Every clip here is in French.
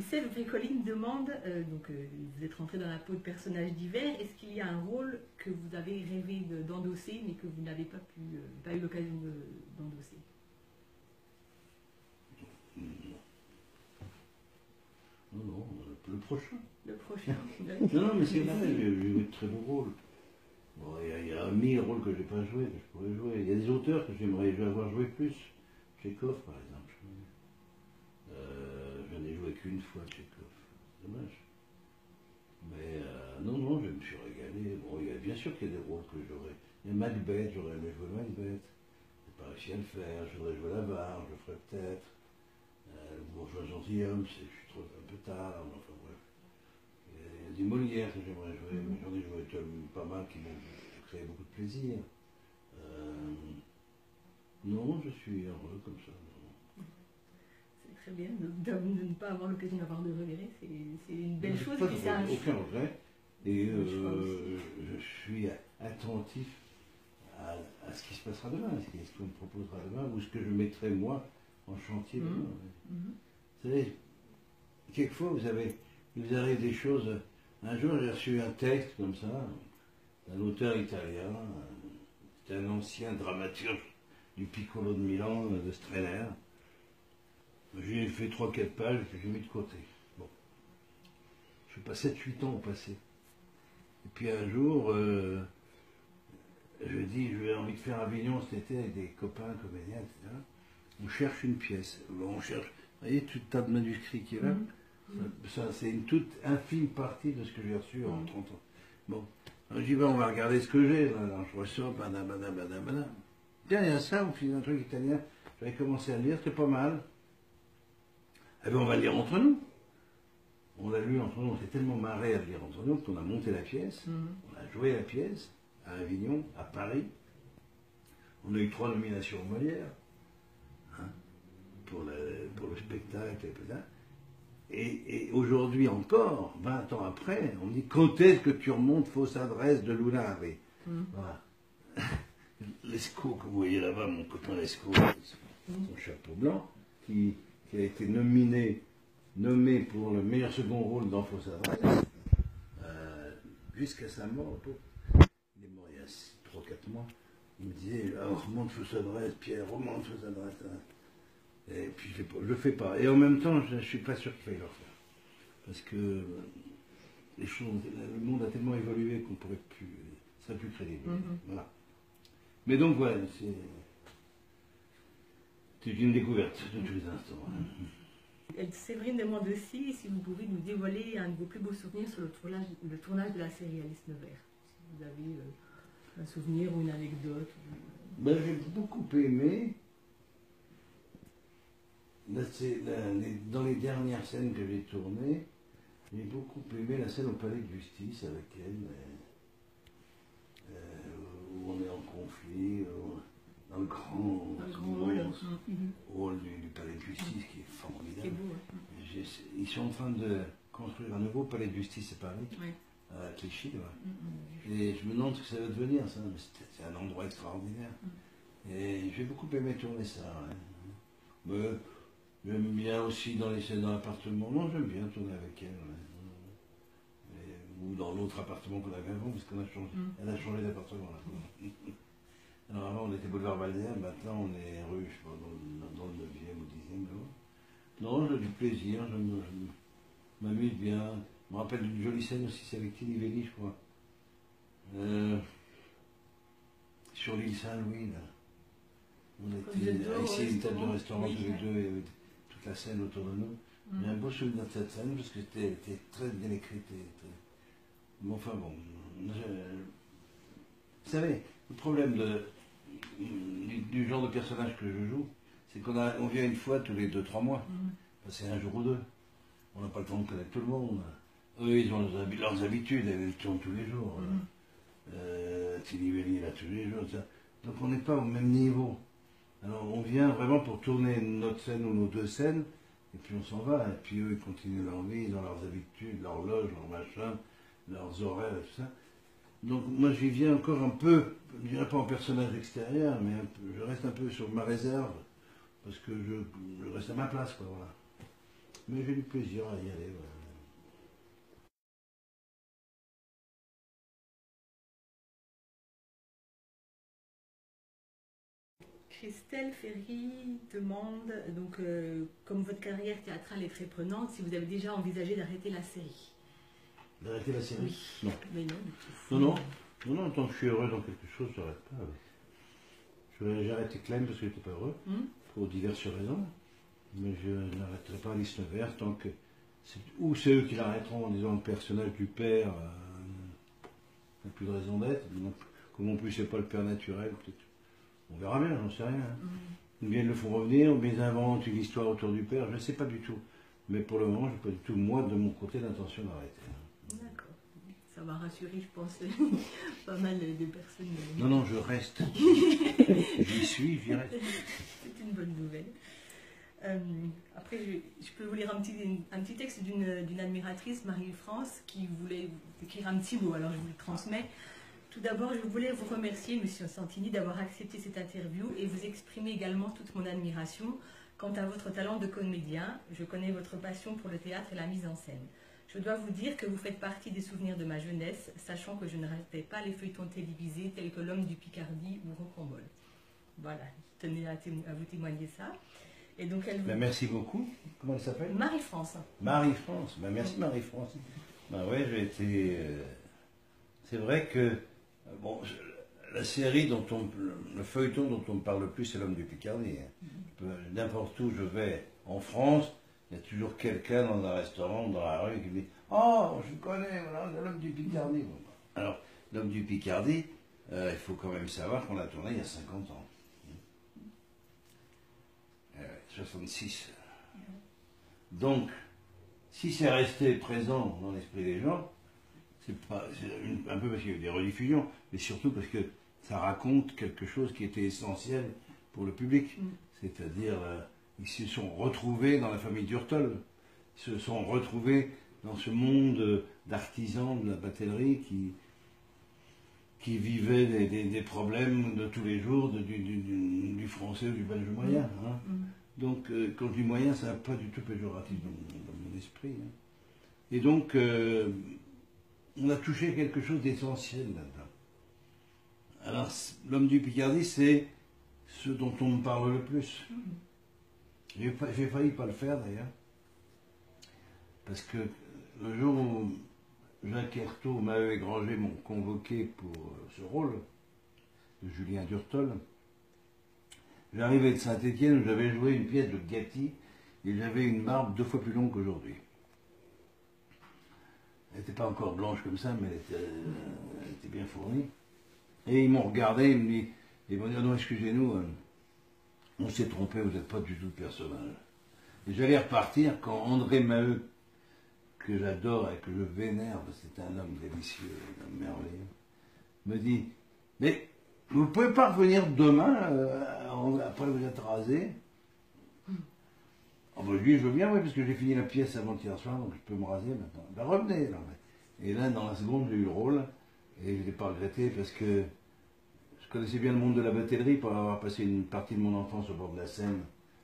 Sèvres Colline demande, vous êtes rentré dans la peau de personnages divers, est-ce qu'il y a un rôle que vous avez rêvé d'endosser mais que vous n'avez pas eu l'occasion d'endosser? Non, le prochain. Le prochain. Non, mais c'est vrai, j'ai eu de très beaux rôles. Bon, il y a 1000 rôles que je n'ai pas joués, que je pourrais jouer. Il y a des auteurs que j'aimerais avoir joué plus. Tchekhov, par exemple. Je n'ai joué qu'une fois Tchekhov. C'est dommage. Mais non, je me suis régalé. Bon, bien sûr qu'il y a des rôles que j'aurais. Il y a Macbeth, j'aurais aimé jouer Macbeth. Je n'ai pas réussi à le faire. Je voudrais jouer L'Avare, je le ferai peut-être. Le bourgeois gentilhomme, je suis trop un peu tard. Enfin bref. Il y a du Molière que j'aimerais jouer, mais j'en ai joué pas mal qui m'ont créé beaucoup de plaisir. Non, je suis heureux comme ça. C'est très bien de ne pas avoir l'occasion d'avoir de regrets, c'est une belle chose. Aucun regret. Et je suis attentif à ce qui se passera demain, à ce qu'on me proposera demain, ou ce que je mettrai moi en chantier demain. Vous savez, quelquefois il vous arrive des choses. Un jour j'ai reçu un texte comme ça, d'un auteur italien, c'était un ancien dramaturge du Piccolo de Milan, de Strehler. J'ai fait 3-4 pages que j'ai mis de côté. Bon. Je sais pas, 7-8 ans ont passé. Et puis un jour, je dis, j'ai envie de faire Avignon cet été avec des copains, comédiens, etc. On cherche une pièce. On cherche, vous voyez, tout le tas de manuscrits qui est là. Ça, c'est une toute infime partie de ce que j'ai reçu en 30 ans. Bon. Alors, je dis, on va regarder ce que j'ai. Alors, je reçois, madame. Tiens, il y a ça, on finit un truc italien. J'avais commencé à le lire, c'était pas mal. Eh bien, on va le lire entre nous. On l'a lu entre nous, on s'est tellement marré à le lire entre nous qu'on a monté la pièce. On a joué la pièce à Avignon, à Paris. On a eu 3 nominations au Molière. Pour le spectacle, etc. Et aujourd'hui encore, 20 ans après, on me dit quand est-ce que tu remontes Fausse Adresse de Lunari. Voilà. Lescaut, que vous voyez là-bas, mon copain Lescaut, son chapeau blanc, qui a été nommé pour le meilleur second rôle dans Fausse Adresse, jusqu'à sa mort. Il est mort il y a 3-4 mois. Il me disait remonte Fausse Adresse, Pierre, remonte Fausse Adresse. Et puis je le fais pas. Et en même temps, je ne suis pas sûr qu'il faille le refaire. Parce que les choses, le monde a tellement évolué qu'on pourrait plus, ça serait plus crédible. Voilà. Mais donc voilà, c'est une découverte de tous les instants. Séverine demande aussi si vous pouvez nous dévoiler un de vos plus beaux souvenirs sur le tournage de la série Alice Nevers. Si vous avez un souvenir ou une anecdote. Ben, j'ai beaucoup aimé. Dans les dernières scènes que j'ai tournées, j'ai beaucoup aimé la scène au palais de justice avec elle, où on est en conflit, dans le grand hall du palais de justice qui est formidable. Ils sont en train de construire un nouveau palais de justice à Paris, à Clichy. Et je me demande ce que ça va devenir, ça. C'est un endroit extraordinaire. Et j'ai beaucoup aimé tourner ça. Mais, j'aime bien aussi dans les scènes dans l'appartement. Non, j'aime bien tourner avec elle. Ou dans l'autre appartement qu'on avait avant, parce qu'on a changé. Elle a changé d'appartement. Alors avant, on était boulevard Balnéaire, maintenant on est rue, je sais pas, dans le 9e ou 10e. Non, j'ai du plaisir, je m'amuse bien. Je me rappelle d'une jolie scène aussi, c'est avec Tini Velli, je crois. Sur l'île Saint-Louis, là. On était ici, une table de restaurant tous les deux, et toute la scène autour de nous. J'ai un beau souvenir de cette scène parce que c'était très bien écrite. Bon, enfin bon. Vous savez, le problème du genre de personnage que je joue, c'est qu'on vient une fois tous les 2-3 mois, passer un jour ou deux. On n'a pas le temps de connaître tout le monde. Eux, ils ont leurs habitudes, ils tournent tous les jours. Tini Velli là tous les jours. Ça. Donc on n'est pas au même niveau. Alors on vient vraiment pour tourner notre scène ou nos 2 scènes, et puis on s'en va. Et puis eux, ils continuent leur vie, ils ont leurs habitudes, leur loge, leur machin, leurs horaires et tout ça. Donc moi j'y viens encore un peu, je dirais pas en personnage extérieur, mais je reste un peu sur ma réserve, parce que je reste à ma place, quoi, voilà. Mais j'ai du plaisir à y aller. Voilà. Christelle Ferry demande, donc, comme votre carrière théâtrale est très prenante, si vous avez déjà envisagé d'arrêter la série. D'arrêter la série? Oui. Non. Mais non, du tout. Non, tant que je suis heureux dans quelque chose, je n'arrête pas. J'ai arrêté Clem parce que j'étais pas heureux, pour diverses raisons. Mais je n'arrêterai pas Alice Nevers tant que... Ou c'est eux qui l'arrêteront en disant le personnage du père n'a plus de raison d'être. Comme en plus c'est pas le père naturel, peut-être. On verra bien, j'en sais rien. Hein. Ou bien ils le font revenir, ou bien ils inventent une histoire autour du père, je ne sais pas du tout. Mais pour le moment, je n'ai pas du tout, moi, de mon côté, l'intention d'arrêter. D'accord. Ça va rassurer, je pense, pas mal de personnes. Non, je reste. J'y suis, j'y reste. C'est une bonne nouvelle. Après, je peux vous lire un petit texte d'une admiratrice, Marie-France, qui voulait écrire un petit mot, alors je vous le transmets. Tout d'abord, je voulais vous remercier, Monsieur Santini, d'avoir accepté cette interview et vous exprimer également toute mon admiration quant à votre talent de comédien. Je connais votre passion pour le théâtre et la mise en scène. Je dois vous dire que vous faites partie des souvenirs de ma jeunesse, sachant que je ne ratais pas les feuilletons télévisés tels que L'Homme du Picardie ou Rocambole. Voilà, je tenais à vous témoigner ça. Et donc elle vous... merci beaucoup. Comment elle s'appelle? Marie-France. Marie-France. Merci Marie-France. Ouais, j'ai été... C'est vrai que... Bon, la série le feuilleton dont on me parle le plus, c'est L'Homme du Picardie. N'importe où je vais en France, il y a toujours quelqu'un dans un restaurant, dans la rue, qui me dit « Oh, je connais, voilà, L'Homme du Picardie. » Alors, L'Homme du Picardie, il faut quand même savoir qu'on l'a tourné il y a 50 ans. 66. Donc, si c'est resté présent dans l'esprit des gens, c'est un peu parce qu'il y a eu des rediffusions, mais surtout parce que ça raconte quelque chose qui était essentiel pour le public. C'est-à-dire, ils se sont retrouvés dans la famille Durtol, ils se sont retrouvés dans ce monde d'artisans de la batellerie qui vivaient des problèmes de tous les jours du français ou du belge moyen. Hein. Donc, quand je dis moyen, ça n'a pas du tout péjoratif dans mon esprit. Hein. Et donc, on a touché quelque chose d'essentiel là-dedans. Alors, L'Homme du Picardie, c'est ce dont on me parle le plus. J'ai failli pas le faire d'ailleurs, parce que le jour où Jacques Hertaut, Maheu et Granger m'ont convoqué pour ce rôle de Julien Durtol, j'arrivais de Saint-Étienne où j'avais joué une pièce de Gatti et j'avais une barbe 2 fois plus longue qu'aujourd'hui. Elle n'était pas encore blanche comme ça, mais elle était bien fournie. Et ils m'ont regardé, ils m'ont dit « Non, excusez-nous, on s'est trompé, vous n'êtes pas du tout le personnage. » Et j'allais repartir quand André Maheu, que j'adore et que je vénère, parce que c'est un homme délicieux, un homme merveilleux, me dit « Mais vous ne pouvez pas revenir demain, après vous êtes rasé ?» Oh ben, je dis, je veux bien, oui, parce que j'ai fini la pièce avant-hier soir, donc je peux me raser maintenant. Ben revenez, là. Et là, dans la seconde, j'ai eu le rôle, et je ne l'ai pas regretté, parce que je connaissais bien le monde de la batellerie pour avoir passé une partie de mon enfance au bord de la Seine,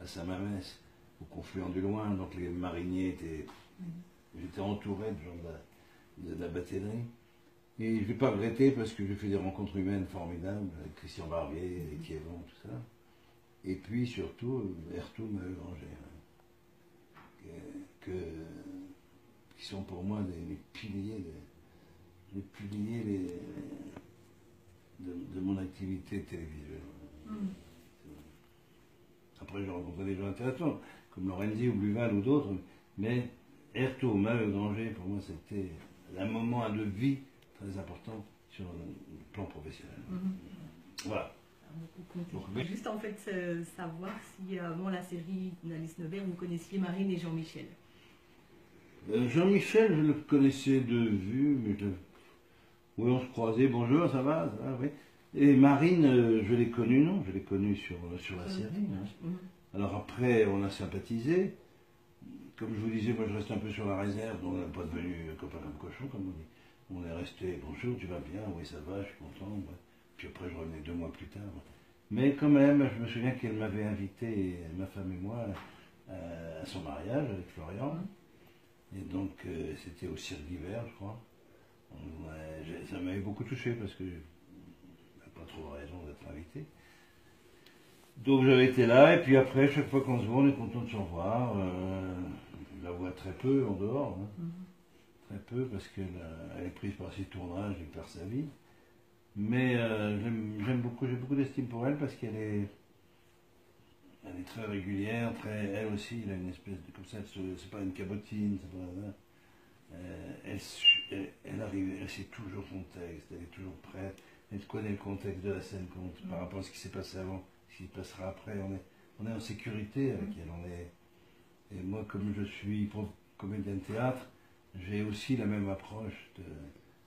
à Saint-Mamès, au confluent du Loing, donc les mariniers étaient... J'étais entouré de gens de la batellerie. Et je ne l'ai pas regretté, parce que j'ai fait des rencontres humaines formidables, avec Christian Barbier, avec Yvon, tout ça. Et puis, surtout, Hertaut, Maheu, Granger. Qui sont pour moi les piliers, de mon activité télévisuelle. Après, j'ai rencontré des gens intéressants, comme Lorenzi ou Bluval ou d'autres, mais Hertaut, Maheu, Granger, pour moi, c'était un moment de vie très important sur le plan professionnel. Voilà. Donc, juste en fait savoir si avant la série d'Alice Nevers, vous connaissiez Marine et Jean-Michel. Jean-Michel, je le connaissais de vue, mais oui, on se croisait, bonjour, ça va, oui. Et Marine, je l'ai connue, non, je l'ai connue sur la série. Hein. Alors après, on a sympathisé. Comme je vous disais, moi je reste un peu sur la réserve, donc on n'est pas devenu copain comme cochon, comme on dit. On est resté, bonjour, tu vas bien, oui, ça va, je suis content. Ouais. Puis après, je revenais 2 mois plus tard. Mais quand même, je me souviens qu'elle m'avait invité, ma femme et moi, à son mariage avec Florian. Et donc, c'était au Cirque d'hiver, je crois. Ça m'avait beaucoup touché parce que je n'avais pas trop raison d'être invité. Donc j'avais été là, et puis après, chaque fois qu'on se voit, on est content de se revoir. Je la vois très peu en dehors, hein. Très peu, parce qu'elle est prise par ses tournages, elle perd sa vie. Mais j'aime beaucoup, j'ai beaucoup d'estime pour elle parce qu'elle est très régulière, elle aussi, elle a une espèce de, comme ça, c'est pas une cabotine, c'est pas, elle arrive, elle sait toujours son texte, elle est toujours prête, elle connaît le contexte de la scène par rapport à ce qui s'est passé avant, ce qui se passera après, on est en sécurité avec elle, et moi comme je suis comédien de théâtre, j'ai aussi la même approche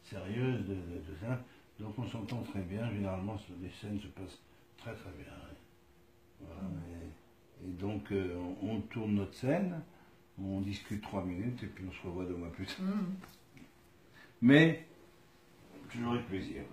sérieuse de ça, donc on s'entend très bien, généralement les scènes se passent très très bien. Voilà, et donc on tourne notre scène, on discute 3 minutes et puis on se revoit 2 mois plus tard. Mais toujours avec plaisir.